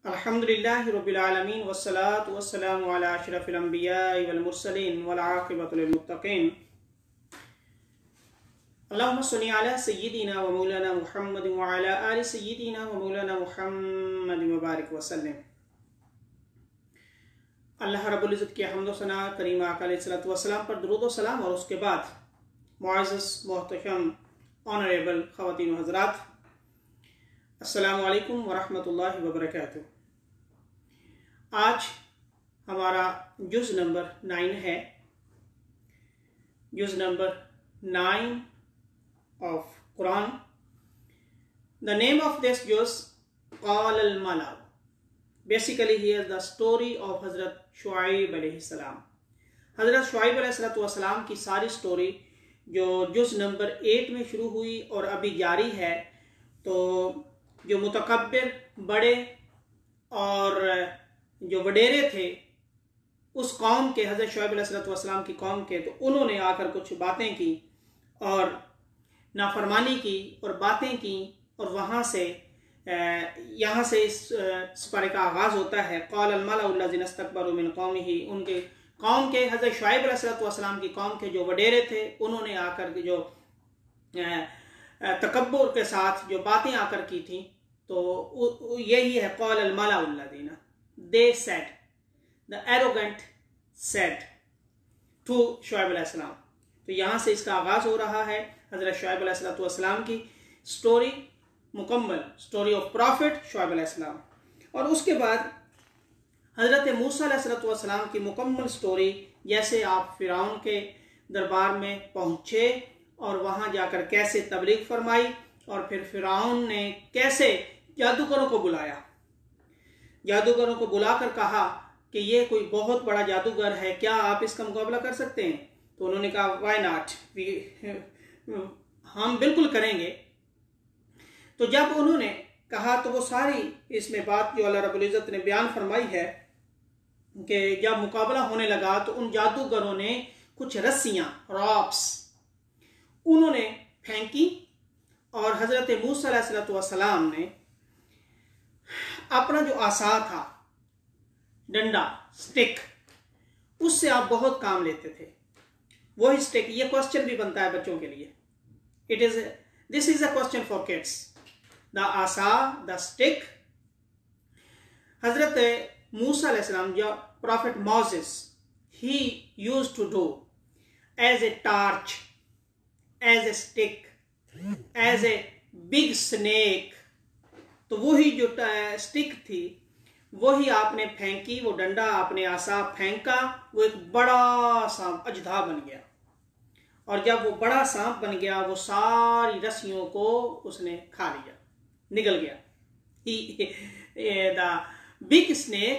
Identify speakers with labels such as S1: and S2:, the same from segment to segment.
S1: अल्हम्दुलिल्लाहि रब्बिल आलमीन वस्सलातु वस्सलामु अला अशरफिल अंबियाइ वल मुरसलीन वल आक़िबतु लिल मुत्तक़ीन। अल्लाहुम्मा सल्लि अला सय्यिदिना व मौलाना मुहम्मद व अला आलि सय्यिदिना व मौलाना मुहम्मद व बारिक वसल्लम। अल्लाह रब्बुल इज़्ज़त की हम्द व सना करीम आका अलैहिस्सलातु वस्सलाम पर दुरूद व सलाम और उसके बाद मुअज़्ज़ज़ मोहतरम ऑनरेबल ख़वातीन व हज़रात, अस्सलामु अलैकुम व रहमतुल्लाहि व बरकातुहू। आज हमारा जुज़ नंबर 9 है। जुज़ number 9 of Quran. The name of this juz Qal al-Mala. Basically here is the story of Hazrat Shuaib alayhi salam. Hazrat Shuaib alayhi salam की सारी स्टोरी जो जुज़ नंबर 8 में शुरू हुई और अभी जारी है। तो जो मुतकब्बिर बड़े और जो वडेरे थे उस कौम के, हज़रत शुआइब अलैहिस्सलाम की कौम के, तो उन्होंने आकर कुछ बातें की और नाफरमानी की और बातें की और वहाँ से यहाँ से इस पारे का आगाज़ होता है। क़ाल अल-मलाउ अल्लज़ीना इस्तकबरू मिन क़ौमिही, उनके कौम के, हज़रत शुआइब अलैहिस्सलाम की कौम के जो वडेरे थे उन्होंने आकर के जो तकब्बुर के साथ जो बातें आकर की थी, तो यही है क़ाल अल-मलाउ अल्लज़ीना, they said, the arrogant said to शुआइब अलैहिस्सलाम। तो यहाँ से इसका आगाज़ हो रहा है हज़रत शुआइब अलैहिस्सलाम की स्टोरी, मुकम्मल स्टोरी ऑफ प्रॉफिट शुआइब अलैहिस्सलाम। और उसके बाद हज़रत मूसा अलैहिस्सलाम की मुकम्मल स्टोरी, जैसे आप फ़िरौन के दरबार में पहुँचे और वहाँ जाकर कैसे तबलीग फरमाई और फिर फ़िरौन ने कैसे जादूगरों को बुलाया, जादूगरों को बुलाकर कहा कि ये कोई बहुत बड़ा जादूगर है, क्या आप इसका मुकाबला कर सकते हैं? तो उन्होंने कहा वाई नॉट, हम बिल्कुल करेंगे। तो जब उन्होंने कहा तो वो सारी इसमें बात जो अल्लाह रब्बुल इज़्ज़त ने बयान फरमाई है कि जब मुकाबला होने लगा तो उन जादूगरों ने कुछ रस्सियाँ, रॉप्स, उन्होंने फेंकी और हज़रत मूसा अलैहिस्सलाम ने अपना जो आसा था, डंडा, स्टिक, उससे आप बहुत काम लेते थे, वही स्टिक। ये क्वेश्चन भी बनता है बच्चों के लिए। This is a question for kids. The आसा, द स्टिक। हजरत मूसा अलैहिस्सलाम, जो prophet Moses, he used to do as a torch, as a stick, as a big snake. तो वही जो स्टिक थी वही आपने फेंकी, वो डंडा आपने आसा फेंका, वो एक बड़ा सांप अजदा बन गया। और जब वो बड़ा सांप बन गया वो सारी रस्सियों को उसने खा लिया, निगल गया। The big snake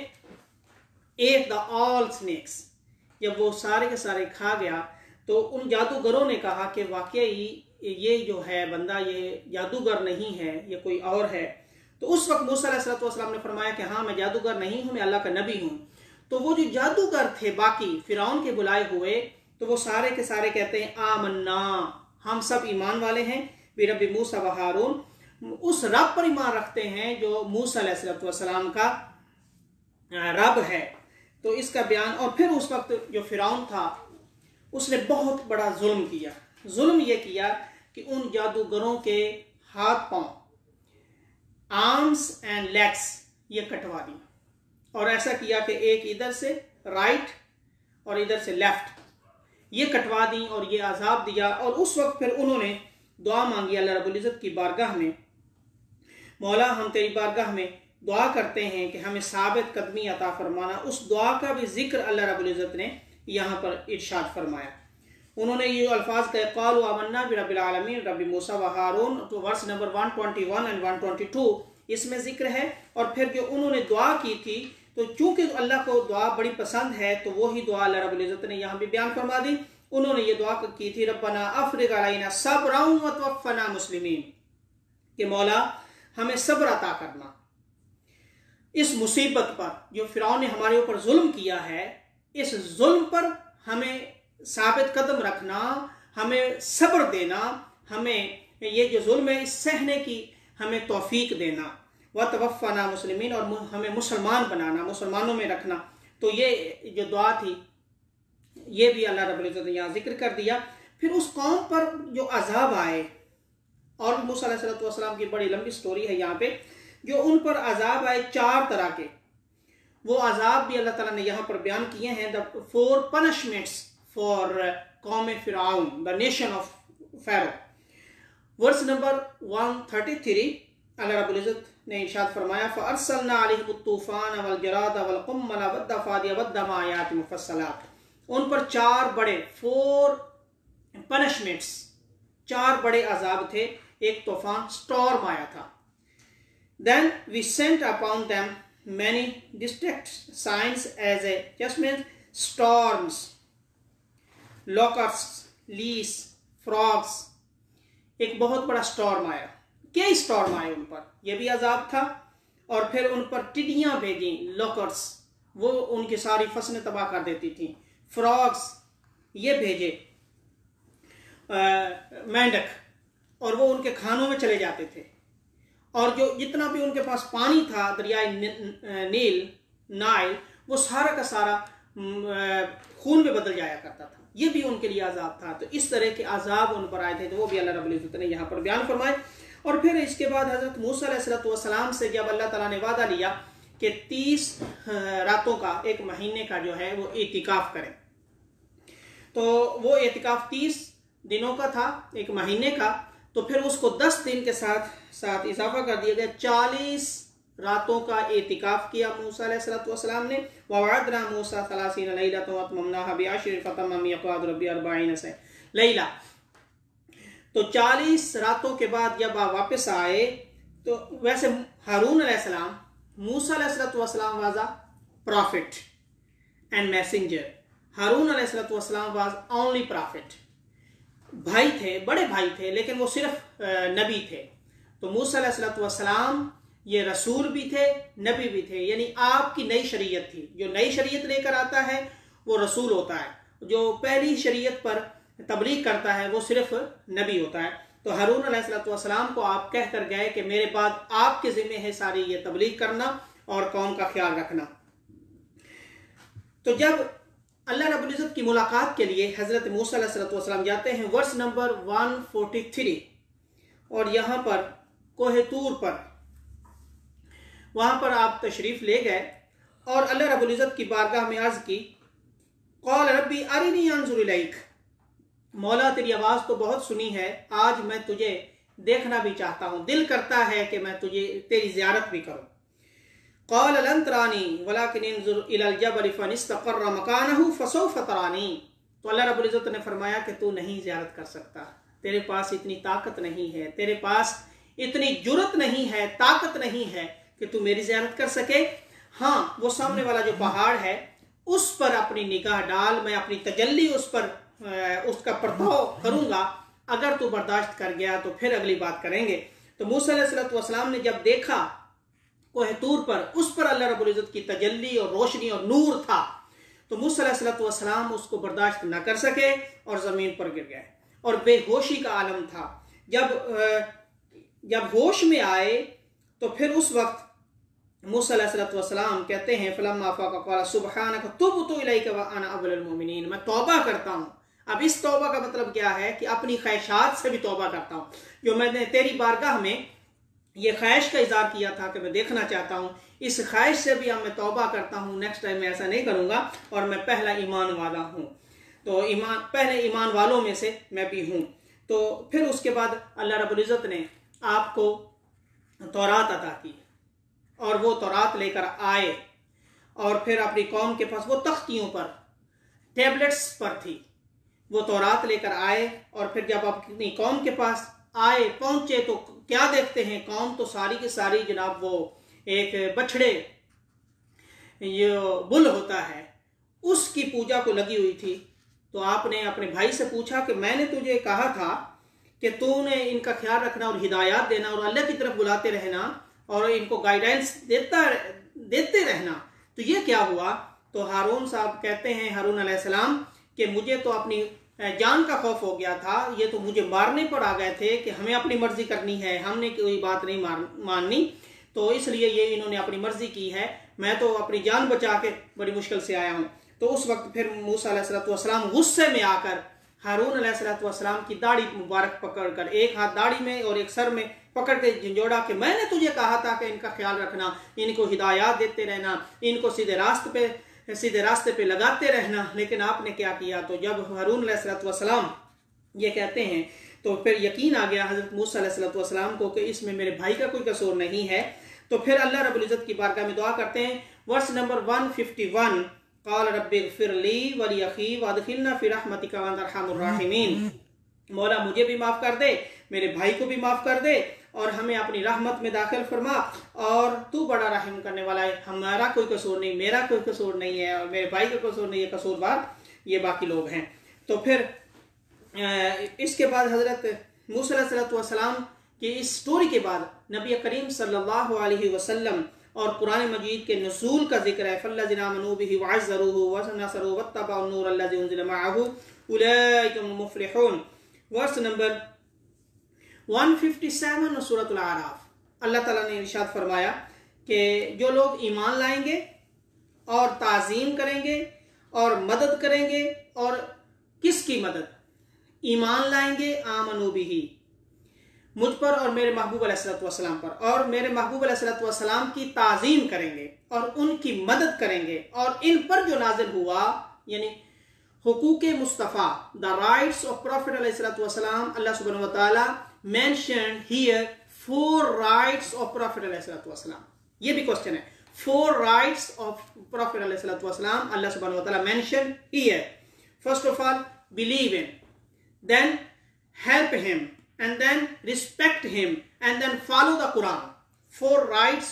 S1: ate the all snakes. जब वो सारे के सारे खा गया तो उन जादूगरों ने कहा कि वाकई ये जो है बंदा ये जादूगर नहीं है, ये कोई और है। तो उस वक्त मूसा अलैहिस्सलाम ने फरमाया कि हाँ, मैं जादूगर नहीं हूँ, मैं अल्लाह का नबी हूँ। तो वो जो जादूगर थे बाकी फिरौन के बुलाए हुए, तो वो सारे के सारे कहते हैं आमन्ना, हम सब ईमान वाले हैं, बिरब्बि मूसा व हारून, उस रब पर ईमान रखते हैं जो मूसा अलैहिस्सलाम का रब है। तो इसका बयान। और फिर उस वक्त जो फिरौन था उसने बहुत बड़ा जुल्म किया। जुल्म ये किया कि उन जादूगरों के हाथ पांव, आर्म्स एंड लेग्स, ये कटवा दी। और ऐसा किया कि एक इधर से राइट और इधर से लेफ्ट, ये कटवा दी और ये अजाब दिया। और उस वक्त फिर उन्होंने दुआ मांगी अल्लाह रब्बुल इज़्ज़त की बारगाह में, मौला हम तेरी बारगाह में दुआ करते हैं कि हमें साबित कदमी अता फरमाना। उस दुआ का भी जिक्र अल्लाह रब्बुल इज़्ज़त ने यहाँ पर इरशाद फरमाया। उन्होंने ये अल्फाज कहे क़ालू आमन्ना बिरब्बिल आलमीन रब्बि मूसा व हारून। तो वर्स नंबर 121 एंड 122 इसमें जिक्र है। और फिर जो उन्होंने दुआ की थी, तो चूंकि अल्लाह को दुआ बड़ी पसंद है तो वही दुआ अल्लाह रब्बुल इज़्ज़त ने यहाँ भी बयान फरमा दी। उन्होंने ये दुआ की थी रब्बना अफ़रिग़ अलैना सब्रन व तवफ़्फ़ना मुस्लिमीन, कि मौला हमें सब्र अता करना इस मुसीबत पर जो फिरौन ने हमारे ऊपर जुल्म किया है, इस जुल्म पर हमें साबित कदम रखना, हमें सब्र देना, हमें ये जो जुल्म है इस सहने की हमें तौफीक देना। व तवफ़्फ़ना मुस्लिमीन, और हमें मुसलमान बनाना, मुसलमानों में रखना। तो ये जो दुआ थी ये भी अल्लाह रब्बुल इज़्ज़त ने यहाँ जिक्र कर दिया। फिर उस कौम पर जो अजाब आए, और मूसा अलैहिस्सलाम की बड़ी लंबी स्टोरी है यहाँ पे, जो उन पर अजाब आए 4 तरह के, वो अजाब भी अल्लाह ताला ने यहाँ पर बयान किए हैं। द 4 पनिशमेंट्स फॉर कौम फिरआउन, the nation of Pharaoh. Verse number 133 अल्लाह रब्बुल इज़्ज़त ने इरशाद फरमाया, फ़अरसलना अलैहिमुत तूफ़ान वल जराद वल क़ुम्मल वद्दफ़ादिय वद्दम आयातिन मुफ़स्सलात। उन पर 4 बड़े 4 पनिशमेंट्स, 4 बड़े अजाब थे। एक तूफान, स्टॉर्म आया था। Then we sent upon them many distinct signs as a judgment, storms, locusts, lice, frogs. एक बहुत बड़ा स्टॉर्म आया। कई स्टॉर्म आए उन पर, यह भी अजाब था। और फिर उन पर टिड्डियां भेजी, लॉकर्स, वो उनकी सारी फसलें तबाह कर देती थी। फ्रॉग्स ये भेजे, मेंढक, और वो उनके खानों में चले जाते थे। और जो जितना भी उनके पास पानी था दरियाए नाइल, वो सारा का सारा खून में बदल जाया करता था। ये भी उनके लिए अजाब था। तो इस तरह के अजाब उन पर आए थे, तो वो भी अल्लाह रब्बुल इज़्ज़त ने यहाँ पर बयान फरमाए। और फिर इसके बाद हज़रत मूसा अलैहिस्सलाम से जब अल्लाह ताला ने वादा लिया कि 30 रातों का, 1 महीने का जो है वो एतिकाफ करें, तो वो एतिकाफ 30 दिनों का था, 1 महीने का। तो फिर उसको 10 दिन के साथ इजाफा कर दिया गया, 40 रातों का एतिकाफ किया मूसा अलैहिस्सलाम ने। वअदना मूसा 30 लैलतन वअतममनाहा बिअश्रिन फतम्म मिक़दारु रब्बी 40 लैला। तो 40 रातों के बाद जब आप वापस आए, तो वैसे हारून अलैहिस्सलाम, मूसा अलैहिस्सलाम was a prophet and messenger. हारून अलैहिस्सलाम वाज ओनली प्रॉफिट। भाई थे, बड़े भाई थे, लेकिन वो सिर्फ नबी थे। तो मूसा अलैहिस्सलाम ये रसूल भी थे, नबी भी थे, यानी आपकी नई शरीयत थी। जो नई शरीयत लेकर आता है वो रसूल होता है, जो पहली शरीयत पर तबलीग करता है वो सिर्फ नबी होता है। तो हारून अलैहिस्सलाम को आप कह कर गए कि मेरे बाद आपके जिम्मे है सारी ये तबलीग करना और कौम का ख्याल रखना। तो जब अल्लाह रब्बुल इज़्ज़त की मुलाकात के लिए हज़रत मूसा अलैहिस्सलाम जाते हैं, वर्स नंबर 143, और यहाँ पर कोहे तूर पर, वहाँ पर आप तशरीफ़ ले गए और अल्लाह रब्बुल इज़्ज़त की बारगाह में अर्ज़ की, क़ाल रब्बी अरिनी अंज़ुर इलैक, मौला तेरी आवाज़ तो बहुत सुनी है, आज मैं तुझे देखना भी चाहता हूँ, दिल करता है कि मैं तुझे तेरी ज़ियारत भी करूँ। क़ाल लन तरानी वलाकिन इंज़ुर इलल जबल फ़निस्तक़र्र मकानहु फ़सौफ़ तरानी। तो अल्लाह रब्बुल इज़्ज़त ने फरमाया कि तू नहीं ज़ियारत कर सकता, तेरे पास इतनी ताकत नहीं है, तेरे पास इतनी जुर्रत नहीं है, ताकत नहीं है कि तू मेरी ज़ियारत कर सके। हाँ, वो सामने वाला जो पहाड़ है उस पर अपनी निगाह डाल, मैं अपनी तजल्ली उस पर उसका प्रभाव करूंगा, अगर तू बर्दाश्त कर गया तो फिर अगली बात करेंगे। तो मूसा अलैहिस्सलाम ने जब देखा कोहे तूर पर, उस पर अल्लाह रब्बुल इज़्ज़त की तजल्ली और रोशनी और नूर था, तो मूसा अलैहिस्सलाम उसको बर्दाश्त न कर सके और ज़मीन पर गिर गए और बेहोशी का आलम था। जब होश में आए तो फिर उस वक्त मूसा अलैहिस्सलाम कहते हैं, फलम्मा अफ़ाक़ क़ाल सुब्हानक तुब्तु इलैका व अना अव्वलुल मोमिनीन, मैं तौबा करता हूँ। अब इस तौबा का मतलब क्या है कि अपनी ख्वाहिशात से भी तौबा करता हूँ, जो मैंने तेरी बारगाह में ये ख्वाहिश का इज़हार किया था कि मैं देखना चाहता हूँ, इस ख्वाहिश से भी अब मैं तौबा करता हूँ, नेक्स्ट टाइम मैं ऐसा नहीं करूँगा और मैं पहला ईमान वाला हूँ। तो पहले ईमान वालों में से मैं भी हूँ। तो फिर उसके बाद अल्लाह रब्बुल इज़्ज़त ने आपको तौरात अता की और वो तौरात लेकर आए और फिर अपनी कौम के पास वो तख्तियों पर, टेबलेट्स पर थी, वो तौरात लेकर आए। और फिर जब अपनी कौम के पास आए, पहुंचे, तो क्या देखते हैं, कौम तो सारी की सारी जनाब वो एक बछड़े, ये बुल होता है, उसकी पूजा को लगी हुई थी। तो आपने अपने भाई से पूछा कि मैंने तुझे कहा था कि तूने इनका ख्याल रखना और हिदायत देना और अल्लाह की तरफ बुलाते रहना और इनको गाइडेंस देते रहना, तो ये क्या हुआ? तो हारून साहब कहते हैं, हारून अलैहिस्सलाम, कि मुझे तो अपनी जान का खौफ हो गया था, ये तो मुझे मारने पर आ गए थे कि हमें अपनी मर्जी करनी है, हमने कोई बात नहीं माननी। तो इसलिए ये इन्होंने अपनी मर्जी की है, मैं तो अपनी जान बचा के बड़ी मुश्किल से आया हूँ। तो उस वक्त फिर मूसा अलैहिस्सलाम गुस्से में आकर हारून अलैहिस्सलाम की दाढ़ी मुबारक पकड़कर, एक हाथ दाढ़ी में और एक सर में पकड़ के झंझोड़ा कि मैंने तुझे कहा था कि इनका ख्याल रखना, इनको हिदायत देते रहना, इनको सीधे रास्ते पे लगाते रहना, लेकिन आपने क्या किया। तो जब हारून अलैहिस्सलाम ये कहते हैं तो फिर यकीन आ गया हजरत मूसा अलैहिस्सलाम को कि इसमें मेरे भाई का कोई कसूर नहीं है। तो फिर अल्लाह रब्बुल इज्जत की बारगाह में दुआ करते हैं। वर्स नंबर 151, क़ाल रब्बिग़फ़िर ली व ली अख़ी वअदख़िलना फ़ी रहमतिका व अंता अरहमुर राहिमीन। मौला मुझे भी माफ़ कर दे, मेरे भाई को भी माफ़ कर दे और हमें अपनी रहमत में दाखिल फरमा, और तू बड़ा रहम करने वाला है। हमारा कोई कसूर नहीं, मेरा कोई कसूर नहीं है और मेरे भाई का कसूर नहीं है, कसूरवार ये बाकी लोग हैं। तो फिर इसके बाद हजरत मूसा अलैहिस्सलाम की इस स्टोरी के बाद नबी करीम सल्लल्लाहु अलैहि वसल्लम और कुरान मजीद के नुज़ूल का जिक्र है। फल्लज़ीना आमनू बिही वअज़्ज़रूहु वनसरू वत्तबअन नूर अल्लज़ी उन्ज़िला मअहू उलैइका हुमुल मुफ़्लिहून। वर्स नंबर 157 सूरतुल आराफ, अल्लाह ताला ने इरशाद फरमाया कि जो लोग ईमान लाएंगे और ताज़ीम करेंगे और मदद करेंगे, और किसकी मदद? ईमान लाएंगे आमनू बिही, मुझ पर और मेरे महबूब अलैहिस्सलाम पर, और मेरे महबूब अलैहिस्सलाम की ताज़ीम करेंगे और उनकी मदद करेंगे, और इन पर जो नाजिल हुआ यानी हुकूक मुस्तफ़ा, द राइट्स ऑफ प्रॉफिट अलैहिस्सलाम, अल्लाह सुब्हानहू व तआला mentioned here 4 rights of prophet अलैहिस्सलाम। ये भी क्वेश्चन है, 4 राइट्स ऑफ प्रॉफिट अलैहिस्सलाम अल्लाह सुब्हानहू व तआला mentioned here. First of all believe in, then help him, and then respect him, and then follow the Quran. 4 rights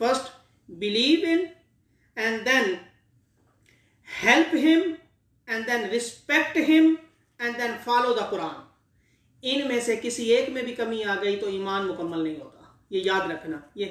S1: First, believe in, and then help him, and then respect him, and then follow the Quran. इनमें से किसी एक में भी कमी आ गई तो ईमान मुकम्मल नहीं होता, ये याद रखना। ये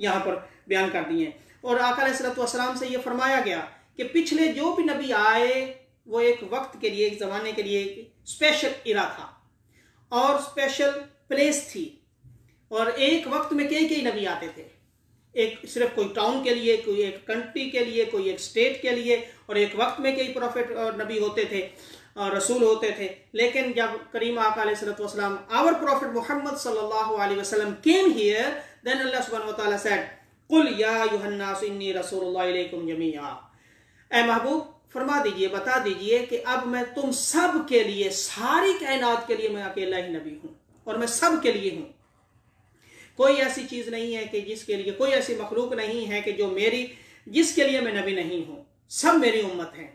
S1: यहाँ पर बयान कर दिए हैं। और आका अलैहिस्सलाम से ये फरमाया गया कि पिछले जो भी नबी आए वो एक वक्त के लिए, एक ज़माने के लिए एक स्पेशल इरा था और स्पेशल प्लेस थी, और एक वक्त में कई कई नबी आते थे। एक सिर्फ कोई टाउन के लिए, कोई एक कंट्री के लिए, कोई एक स्टेट के लिए, और एक वक्त में कई प्रॉफिट और नबी होते थे और रसूल होते थे। लेकिन जब करीम आका अलैहिस्सलाम, आवर प्रॉफिट मुहम्मद सल्लल्लाहु अलैहि वसल्लम केम हियर, देन अल्लाह सुब्हानहू व तआला सेड कुल या अय्युहन्नास इन्नी रसूलुल्लाह इलैकुम जमीआ। ऐ महबूब फरमा दीजिए, बता दीजिए कि अब मैं तुम सब के लिए, सारी कायनात के लिए मैं अकेला ही नबी हूं और मैं सब के लिए हूं। कोई ऐसी चीज नहीं है कि जिसके लिए, कोई ऐसी मखलूक नहीं है कि जो मेरी, जिसके लिए मैं नबी नहीं हूं, सब मेरी उम्मत हैं।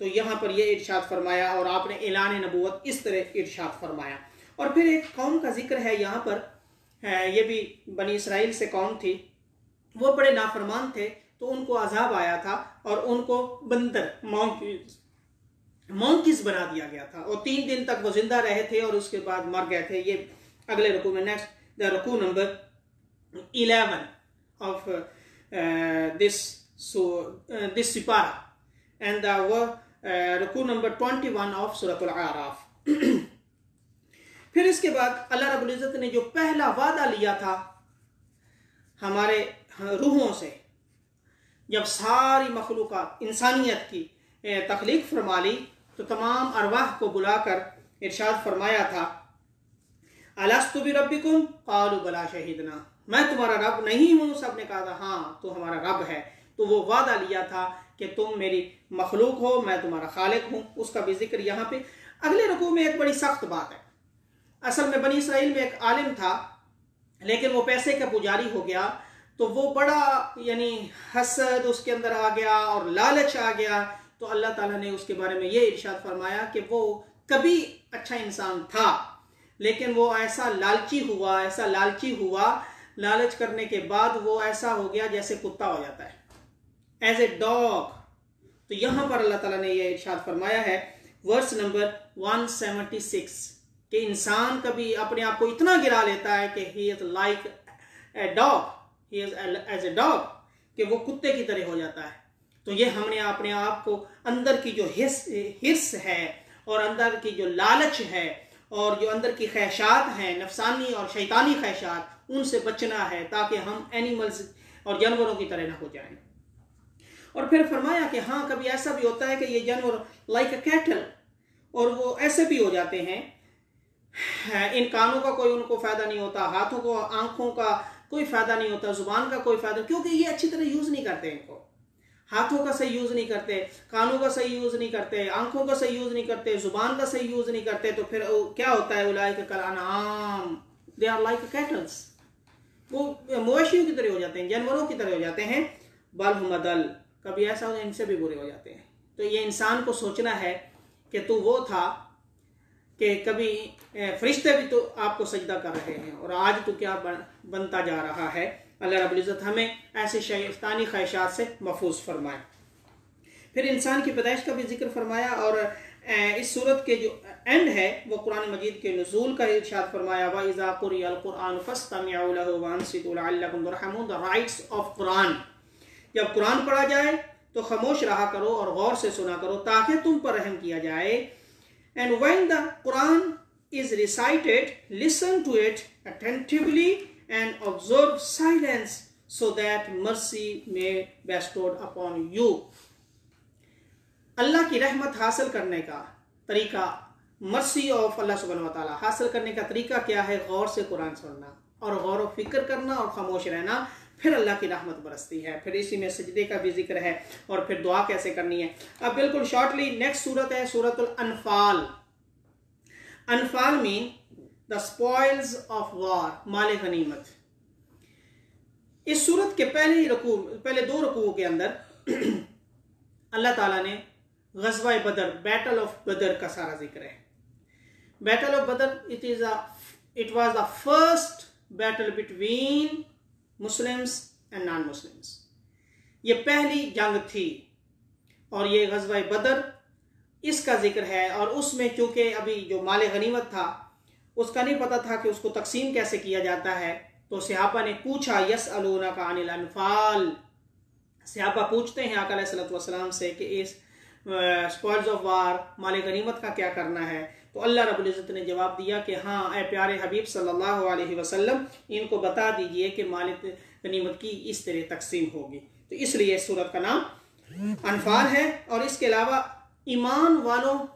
S1: तो यहां पर यह इरशाद फरमाया और आपने ऐलान नबूवत इस तरह इरशाद फरमाया। और फिर एक कौम का जिक्र है यहां पर, यह भी बनी इसराइल से कौम थी, वो बड़े नाफरमान थे, तो उनको अजाब आया था और उनको बंदर, मॉन्कीज बना दिया गया था, और 3 दिन तक वो जिंदा रहे थे और उसके बाद मर गए थे। ये अगले रुकू में, नेक्स्ट द रुकू number 11 of this Sipara, and the रुकू नंबर 21 ऑफ सूरतुल आराफ। फिर इसके बाद अल्लाह रब्बुल इज्जत ने जो पहला वादा लिया था हमारे रूहों से, जब सारी मखलूक़ात इंसानियत की तख्लीक फरमा ली, तो तमाम अरवाह को बुलाकर इरशाद फरमाया था, अलस्तु बिरब्बिकुम क़ालू बला शहीदना, मैं तुम्हारा रब नहीं हूँ? सब ने कहा था हाँ तो हमारा रब है। तो वो वादा लिया था कि तुम मेरी मखलूक हो, मैं तुम्हारा खालिक हूँ। उसका भी जिक्र यहाँ पे अगले रुकू में। एक बड़ी सख्त बात है, असल में बनी इसराइल में एक आलिम था, लेकिन वो पैसे का पुजारी हो गया, तो वो बड़ा यानी हसद उसके अंदर आ गया और लालच आ गया। तो अल्लाह ताला ने उसके बारे में ये इरशाद फरमाया कि वो कभी अच्छा इंसान था, लेकिन वो ऐसा लालची हुआ, लालच करने के बाद वो ऐसा हो गया जैसे कुत्ता हो जाता है, एज ए डॉग। तो यहां पर अल्लाह ताला ने ये इरशाद फरमाया है, वर्स नंबर 176, कि इंसान कभी अपने आप को इतना गिरा लेता है कि he is like a dog, he is as a dog, कि वो कुत्ते की तरह हो जाता है। तो ये हमने अपने आप को अंदर की जो हिर्स है और अंदर की जो लालच है और जो अंदर की ख्वाहिशात हैं, नफसानी और शैतानी ख्वाहिशात, उनसे बचना है ताकि हम एनिमल्स और जानवरों की तरह ना हो जाएं। और फिर फरमाया कि हाँ, कभी ऐसा भी होता है कि ये जानवर लाइक अ कैटल, और वो ऐसे भी हो जाते हैं, इन कानों का कोई उनको फायदा नहीं होता, हाथों को आंखों का कोई फायदा नहीं होता, जुबान का कोई फायदा, क्योंकि ये अच्छी तरह यूज नहीं करते, इनको हाथों का सही यूज नहीं करते, कानों का सही यूज नहीं करते, आंखों का सही यूज नहीं करते, जुबान का सही यूज नहीं करते। तो फिर क्या होता है, उलाइका कल अनआम, दे आर लाइक कैटल्स, वो मवेशियों की तरह हो जाते हैं, जानवरों की तरह हो जाते हैं। बल हुम अदल, कभी ऐसा हो इनसे भी बुरे हो जाते हैं। तो ये इंसान को सोचना है कि तू वो था कि कभी फरिश्ते भी तो आपको सजदा कर रहे हैं, और आज तो क्या बनता जा रहा है। अल्लाह रब्बुल इज़्ज़त हमें ऐसे शैतानी ख्वाहिशात से महफूज फरमाए। फिर इंसान की पैदाइश का भी जिक्र फरमाया, और इस सूरत के जो एंड है वो कुरान मजीद के नुज़ूल का इरशाद फरमाया, व इज़ा क़ुरिअल क़ुरआन फ़स्तमिऊ लहु वअनसितू लअल्लकुम तुरहमून, द राइट्स ऑफ कुरान। जब कुरान पढ़ा जाए तो खामोश रहा करो और गौर से सुना करो ताकि तुम पर रहम किया जाए। And when the Quran is recited, listen to it attentively and observe silence so that mercy may bestowed upon you। अल्लाह की रहमत हासिल करने का तरीका, मर्सी ऑफ अल्लाह सुब्हानहू व तआला हासिल करने का तरीका क्या है? गौर से कुरान सुनना और गौर व फिक्र करना और खामोश रहना, फिर अल्लाह की रहमत बरसती है। फिर इसी में सजदे का भी जिक्र है, और फिर दुआ कैसे करनी है। अब बिल्कुल शॉर्टली नेक्स्ट सूरत है सूरतुल अनफाल। अनफाल mean the spoils of war, माल गनीमत। इस सूरत के पहले दो रकूओं के अंदर अल्लाह ताला ने गज़वा बदर, बैटल ऑफ बदर का सारा जिक्र है। बैटल ऑफ बदर it was the first battle between Muslims and non Muslims. ये पहली जंग थी, और ये गज़वा बदर इसका जिक्र है। और उसमें चूंकि अभी जो माल गनीमत था उसका नहीं पता था कि उसको तकसीम कैसे किया जाता है, तो सहाबा ने पूछा, यसअलूनका अनिल अनफाल, सहाबा पूछते हैं आका अलैहिस्सलातु वस्सलाम से कि इस स्पॉइल्स ऑफ वार, माल गनीमत का क्या करना है। तो अल्लाह रब्बुल इज़्ज़त ने जवाब दिया कि हाँ, ए प्यारे हबीब सल्लल्लाहु अलैहि वसल्लम, इनको बता दीजिए कि माल गनीमत की इस तरह तकसीम होगी। तो इसलिए इस सूरत का नाम अनफाल है। और इसके अलावा ईमान वालों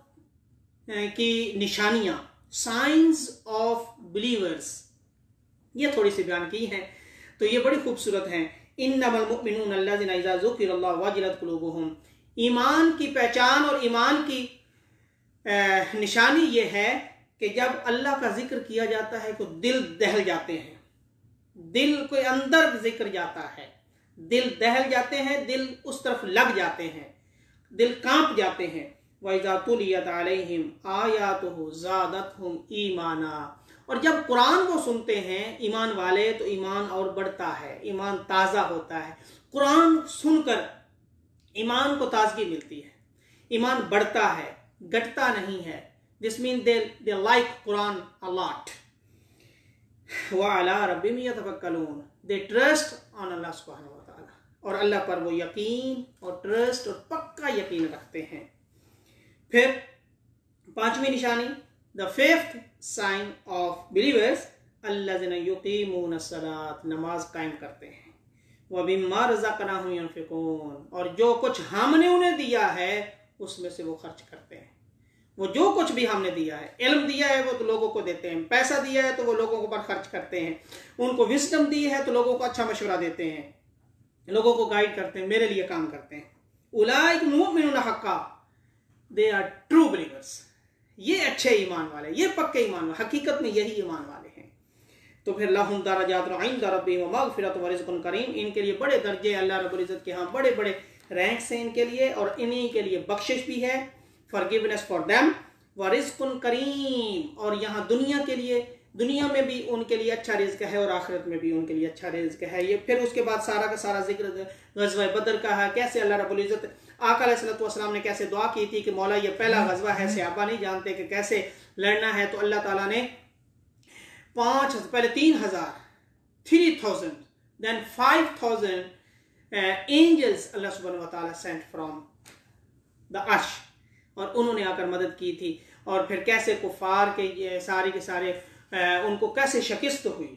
S1: की निशानियाँ, साइंस ऑफ बिलीवर्स, ये थोड़ी सी बयान की हैं। तो ये बड़ी खूबसूरत हैं। इन्नमल मुमिनून अल्लज़ीना इज़ा ज़ुकिरल्लाहु वजिलत क़ुलूबुहुम, ईमान की पहचान और ईमान की निशानी ये है कि जब अल्लाह का जिक्र किया जाता है तो दिल दहल जाते हैं, दिल के अंदर जिक्र जाता है, दिल दहल जाते हैं, दिल उस तरफ लग जाते हैं, दिल कांप जाते हैं। वइज़ा तुलियत अलैहिम आयातुहु ज़ादतहुम ईमाना, और जब कुरान को सुनते हैं ईमान वाले तो ईमान और बढ़ता है, ईमान ताज़ा होता है। कुरान सुनकर ईमान को ताजगी मिलती है, ईमान बढ़ता है, घटता नहीं है। This mean they like Quran a lot. व अला रब्बिहिम यतवक्कलून, दे ट्रस्ट ऑन अल्लाह सुब्हानहू व तआला, और अल्लाह पर वो यकीन और ट्रस्ट और पक्का यकीन रखते हैं। फिर पांचवी निशानी, the fifth sign of believers, अल्लज़ीना युकीमून सलात, नमाज कायम करते हैं। व बिम्मा रज़क़नाहुम युनफ़िक़ून, और जो कुछ हमने उन्हें दिया है उसमें से वो खर्च करते हैं। वो जो कुछ भी हमने दिया है, इल्म दिया है वो तो लोगों को देते हैं, पैसा दिया है तो वो लोगों को पर खर्च करते हैं, उनको विस्डम दी है तो लोगों को अच्छा मशवरा देते हैं, लोगों को गाइड करते हैं, मेरे लिए काम करते हैं। उलाइक मुमिनून हक्का, दे आर ट्रू बिलीवर्स। ये अच्छे ईमान वाले, ये पक्के ईमान वाले, हकीकत में यही ईमान वाले हैं। तो फिर लहुम दरजातुन इंद रब्बिहिम व मग़फ़िरतुन व रिज़्क़ुन करीम, इनके लिए बड़े दर्जे अल्लाह रब्बुल इज़्ज़त के यहाँ बड़े बड़े रैंक्स हैं इनके लिए, और इन्हीं के लिए बख्शिश भी है, फॉरगिवनेस फॉर देम, व रिज़्क़ुन करीम, और यहाँ दुनिया के लिए, दुनिया में भी उनके लिए अच्छा रिज़्क़ है और आखिरत में भी उनके लिए अच्छा रिज़्क़ है। ये फिर उसके बाद सारा का सारा जिक्र ग़ज़वा बदर का है, कैसे अल्लाह रब्बुल इज़्ज़त, आका अलैहिस्सलातु वस्सलाम ने कैसे दुआ की थी कि मौला ये पहला ग़ज़वा है, सहाबा नहीं जानते कि कैसे लड़ना है, तो अल्लाह ताला ने पहले 3,000 देन 5,000 एंजल्स अल्लाह सुब्हानहू व तआला सेंट फ्रॉम द अर्श, और उन्होंने आकर मदद की थी। और फिर कैसे कुफार के ये सारे के सारे उनको कैसे शिकस्त हुई,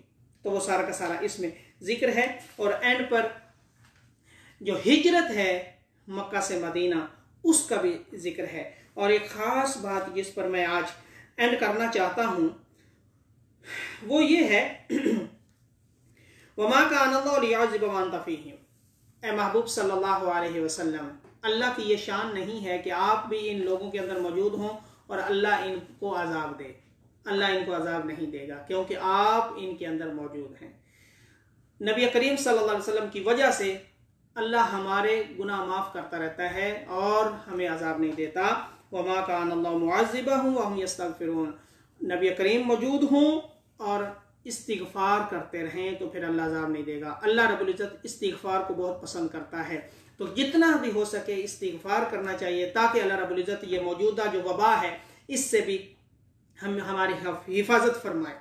S1: तो वो सारा का सारा इसमें जिक्र है। और एंड पर जो हिजरत है मक्का से मदीना, उसका भी जिक्र है। और एक ख़ास बात जिस पर मैं आज एंड करना चाहता हूँ वो ये है वमा कान अल्लाहु लियुअज़्ज़िब मन तफ़ीहिम, ए महबूब सल्लल्लाहु अलैहि वसल्लम, अल्लाह की ये शान नहीं है कि आप भी इन लोगों के अंदर मौजूद हों और अल्लाह इनको अजाब दे। अल्लाह इनको अजाब नहीं देगा क्योंकि आप इनके अंदर मौजूद हैं। नबी करीम सल्लल्लाहु अलैहि वसल्लम की वजह से अल्लाह हमारे गुनाह माफ़ करता रहता है और हमें अजाब नहीं देता। वमा कान अल्लाहु मुअज़्ज़िबहुम व हुम यस्तग़फ़िरून, नबी करीम मौजूद हों और इस्तिग़फ़ार करते रहें तो फिर अल्लाह अज़ाब नहीं देगा। अल्लाह रब्बुल इज़्ज़त इस्तिग़फ़ार को बहुत पसंद करता है, तो जितना भी हो सके इस्तिग़फ़ार करना चाहिए ताकि अल्लाह रब्बुल इज़्ज़त ये मौजूदा जो वबा है इससे भी हम हमारी हिफाजत फरमाए।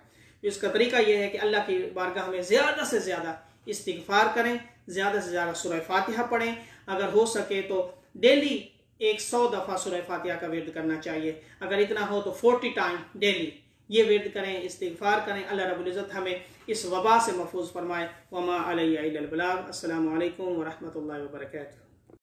S1: इसका तरीका यह है कि अल्लाह की बारगाह में ज़्यादा से ज़्यादा इस्तिग़फ़ार करें, ज़्यादा से ज़्यादा सूरह फातिहा पढ़ें, अगर हो सके तो डेली 100 दफ़ा सूरह फातिहा का विर्द करना चाहिए, अगर इतना हो तो 40 टाइम डेली ये विर्द करें, इस्तिग़फ़ार करें। अल्लाह रब्बुल इज़्ज़त हमें इस वबा से महफूज फरमाए। वमा अलैया इल्लल बलाग। अस्सलामु अलैकुम व रहमतुल्लाहि व बरकातुहू।